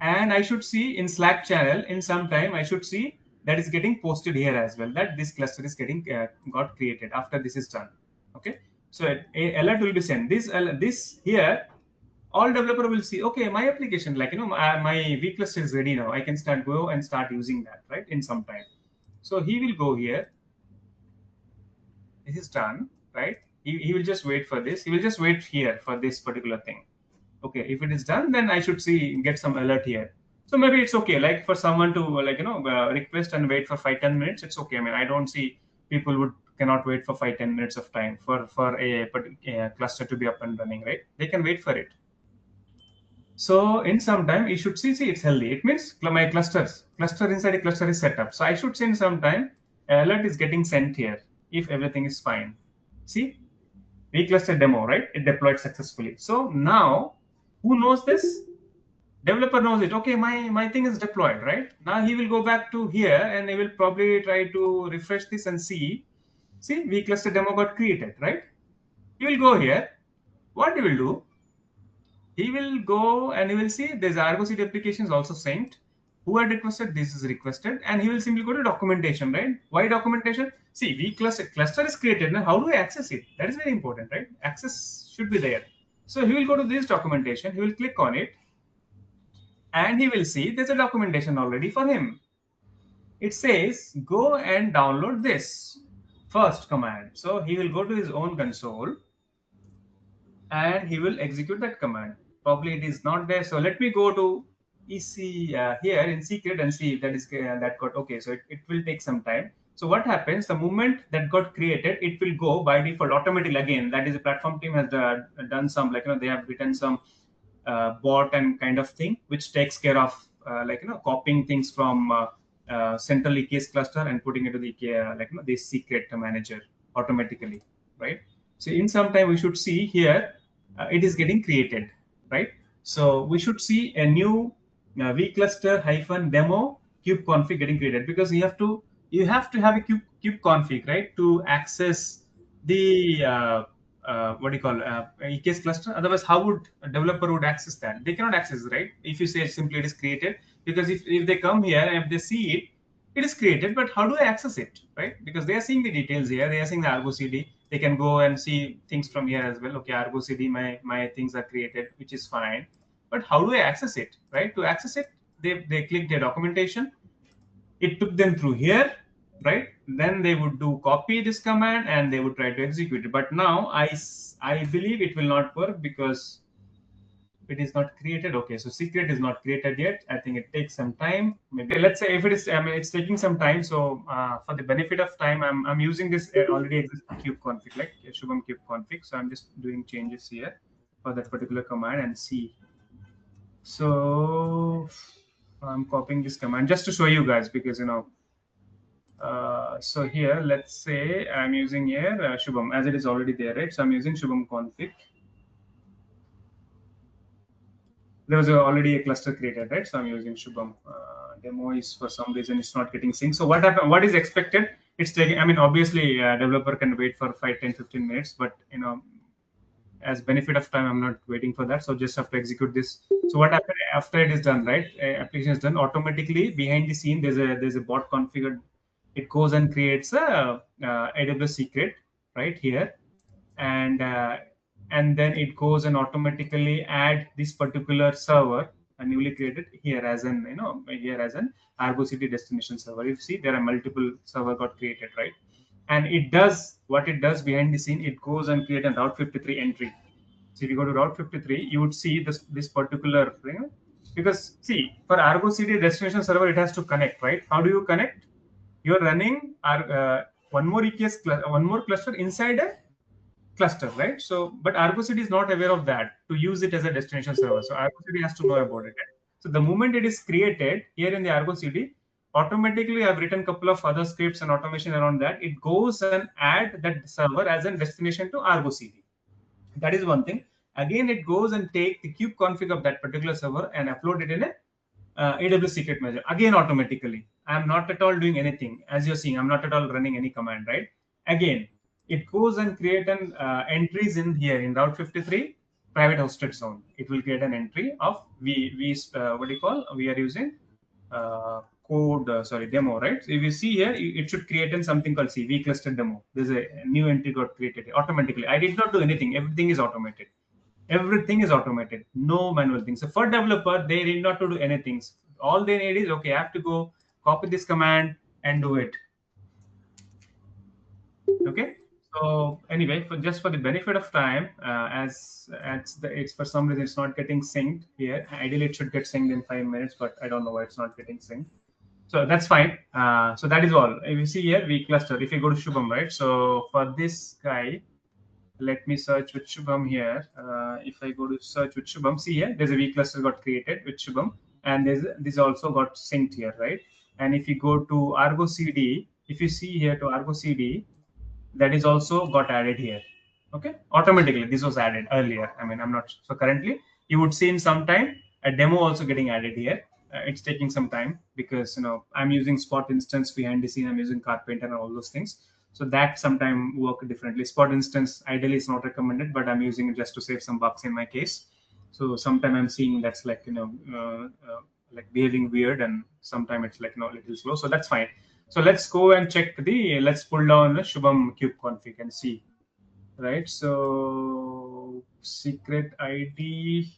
And I should see in Slack channel, in some time, I should see that is getting posted here as well, that this cluster is getting got created after this is done. Okay. So a alert will be sent. This here, all developer will see, okay, my application, like, my vCluster is ready now. I can go and start using that, right? In some time. So he will go here. This is done, right? He will just wait for this. He will just wait here for this particular thing. Okay, if it is done, then I should get some alert here. So maybe it's okay, like for someone to request and wait for 5-10 minutes. It's okay. I mean, I don't see people cannot wait for 5-10 minutes of time for a cluster to be up and running, right? They can wait for it. So in some time, you should see it's healthy. It means my cluster inside a cluster is set up. So I should see in some time, alert is getting sent here if everything is fine. See, vCluster demo, right? It deployed successfully. So now, who knows this? Developer knows it. Okay, my thing is deployed, right? Now he will go back to here and he will probably try to refresh this and see vCluster demo got created, right? He will go here. What he will do? He will go and he will see there's Argo CD applications also sent. Who had requested? This is requested, and he will simply go to documentation, right? Why documentation? See, cluster is created. Now, how do I access it? That is very important, right? Access should be there. So he will go to this documentation. He will click on it, and he will see there's a documentation already for him. It says go and download this first command. So he will go to his own console and he will execute that command. Probably it is not there. So let me go to EC here in secret and see if that is that got okay. So it will take some time. So what happens? The moment that got created, it will go by default automatically again. That is, the platform team has done some they have written some bot and kind of thing which takes care of copying things from central EKS cluster and putting it to the this secret manager automatically, right? So in some time we should see here it is getting created, right? So we should see a new vCluster -demo kubeconfig getting created, because you have to have a kubeconfig, right, to access the what do you call EKS cluster. Otherwise, how would a developer would access that? They cannot access it, right? If you say simply it is created, because if they come here and if they see it, it is created, but how do I access it, right? Because they are seeing the details here. They are seeing the Argo CD. They can go and see things from here as well. Okay, Argo CD, my things are created, which is fine. But how do I access it, right? To access it, they click their documentation. It took them through here, right? Then they would do copy this command and they would try to execute it. But now I believe it will not work because it is not created. Okay, so secret is not created yet. I think it takes some time. Maybe let's say if it is, it's taking some time. So for the benefit of time, I'm using this already existing kubeconfig, like Shubham kubeconfig. So I'm just doing changes here for that particular command and see. So I'm copying this command just to show you guys, because so here, let's say I'm using here Shubham, as it is already there, right? So I'm using Shubham config. There was already a cluster created, right? So I'm using Shubham. Demo is for some reason it's not getting synced. So what happened? What is expected? It's taking. I mean, obviously, developer can wait for 5, 10, 15 minutes, but as benefit of time, I'm not waiting for that. So just have to execute this. So what happened after it is done, right? Application is done automatically. Behind the scene, there's a bot configured. It goes and creates a AWS secret right here, and then it goes and automatically add this particular server newly created here as an here as an Argo CD destination server. You see there are multiple server got created, right? And it does what it does behind the scene. It goes and create a Route 53 entry. So if you go to Route 53, you would see this particular because see, for Argo CD destination server, it has to connect, right? How do you connect? You're running one more EKS one more cluster inside a cluster, right? So, but Argo CD is not aware of that to use it as a destination server. So Argo CD has to know about it. So the moment it is created here in the Argo CD, automatically I've written a couple of other scripts and automation around that. It goes and add that server as a destination to Argo CD. That is one thing. Again, it goes and take the kube config of that particular server and upload it in a AWS secret manager. Again, automatically. I'm not at all doing anything. As you're seeing, I'm not at all running any command, right? Again, it goes and create an entries in here in Route 53 private hosted zone. It will create an entry of what do you call? We are using demo, right? So if you see here, it should create in something called vCluster demo. There's a new entry got created automatically. I did not do anything. Everything is automated. Everything is automated. No manual things. So for developer, they need not to do anything. All they need is, okay, I have to go copy this command and do it. Okay. So anyway, just for the benefit of time, as it's for some reason it's not getting synced here. Ideally, it should get synced in 5 minutes, but I don't know why it's not getting synced. So that's fine. So that is all. If you see here, vCluster. If you go to Shubham, right? So for this guy, let me search with Shubham here. If I go to search with Shubham, see here, there's a V cluster got created with Shubham, and this also got synced here, right? And if you go to Argo CD, if you see here to Argo CD, that is also got added here. Okay, automatically this was added earlier. I mean, I'm not so currently you would see in some time a demo also getting added here. It's taking some time because I'm using Spot instance behind the scene. I'm using Carpenter and all those things. So that sometime work differently. Spot instance ideally is not recommended, but I'm using it just to save some bucks in my case. So sometime I'm seeing that's like like behaving weird, and sometime it's like little slow. So that's fine. So let's go and check let's pull down the Shubham kube config and see. Right, so secret ID.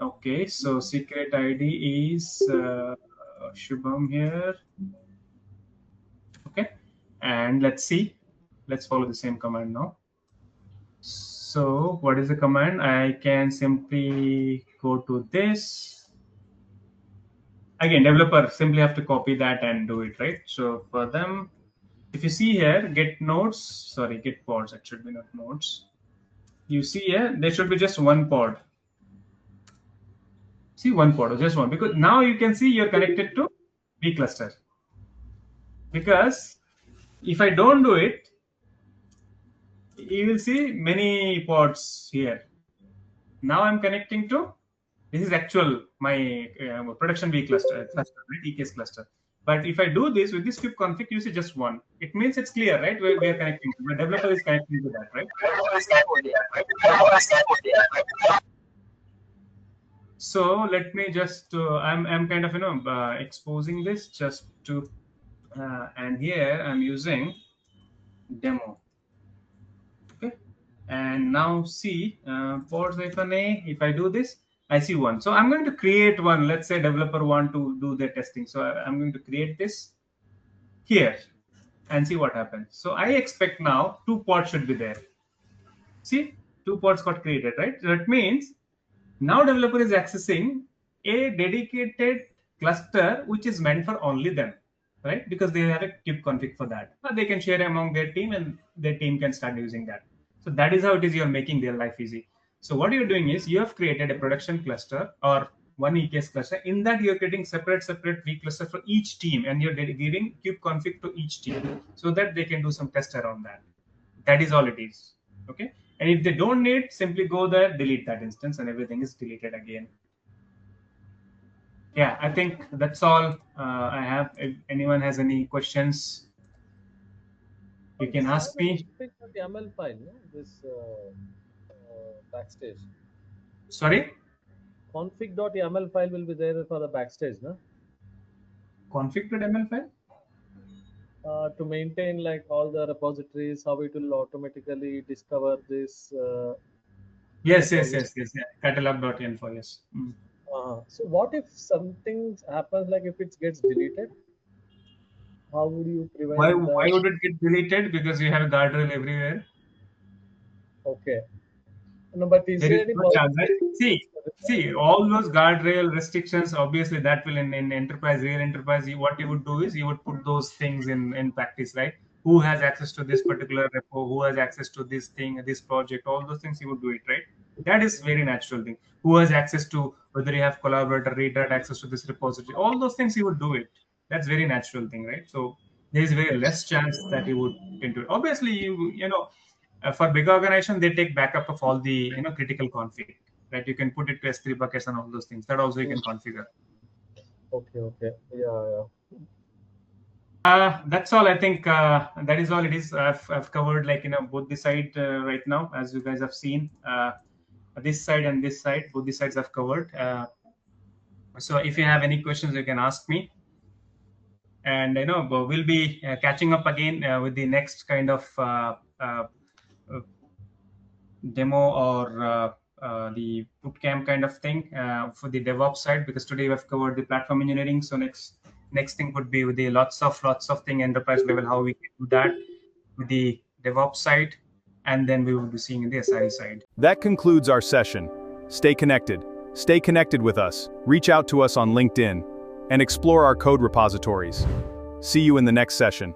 Okay, so secret ID is Shubham here. Okay, and let's see. Let's follow the same command now. So what is the command? I can simply go to this. Again, developer simply have to copy that and do it, right? So for them, if you see here, get nodes, sorry, get pods, it should be not nodes. You see here, there should be just one pod. See one pod, or just one, because now you can see you're connected to V cluster. Because if I don't do it, you will see many pods here. Now I'm connecting to, this is actual, my production V cluster, right? EKS cluster. But if I do this with this kube config, you see just one. It means it's clear, right? Where we are connecting to. The developer is connecting to that, right? So let me just, I'm kind of, exposing this just to, and here I'm using demo. Okay. And now see, pods-a, if I do this, I see one. So I'm going to create one. Let's say developer want to do their testing. So I'm going to create this here and see what happens. So I expect now 2 pods should be there. See, 2 pods got created, right? So that means now developer is accessing a dedicated cluster which is meant for only them, right? Because they have a kube config for that. They can share among their team and their team can start using that. So that is how it is you're making their life easy. So what you're doing is you have created a production cluster or one EKS cluster. In that you're creating separate V cluster for each team, and you're giving kube config to each team so that they can do some test around that. That is all it is. Okay. And if they don't need, simply go there, delete that instance, and everything is deleted again. Yeah, I think that's all I have. If anyone has any questions, you can ask me. YAML file, no? This Backstage. Sorry? Config.yaml file will be there for the Backstage, no? Config.yaml file? To maintain like all the repositories, how it will automatically discover this. Yes. Catalog.info, yes. So what if something happens, like if it gets deleted? How would you prevent Why would it get deleted? Because you have a guardrail everywhere. Okay. No, but is there any See, all those guardrail restrictions, obviously that will in enterprise, real enterprise, what you would do is you would put those things in practice, right? Who has access to this particular repo, who has access to this thing, this project, all those things you would do it, right? That is very natural thing. Who has access to, whether you have collaborator, reader access to this repository, all those things you would do it. That's very natural thing, right? So there is very less chance that you would into it. Obviously, you know, for big organization, they take backup of all the critical config, right? You can put it to S3 buckets and all those things. That also you can configure. Okay. Yeah. That's all. I think that is all it is. I've covered both the side right now, as you guys have seen. This side and this side, both the sides I've covered. So if you have any questions, you can ask me. And we'll be catching up again with the next kind of demo or the bootcamp kind of thing for the DevOps side, because today we've covered the platform engineering. So next thing would be with the lots of thing enterprise level, how we can do that with the DevOps side, and then we will be seeing the SRE side. That concludes our session. Stay connected. Stay connected with us. Reach out to us on LinkedIn and explore our code repositories. See you in the next session.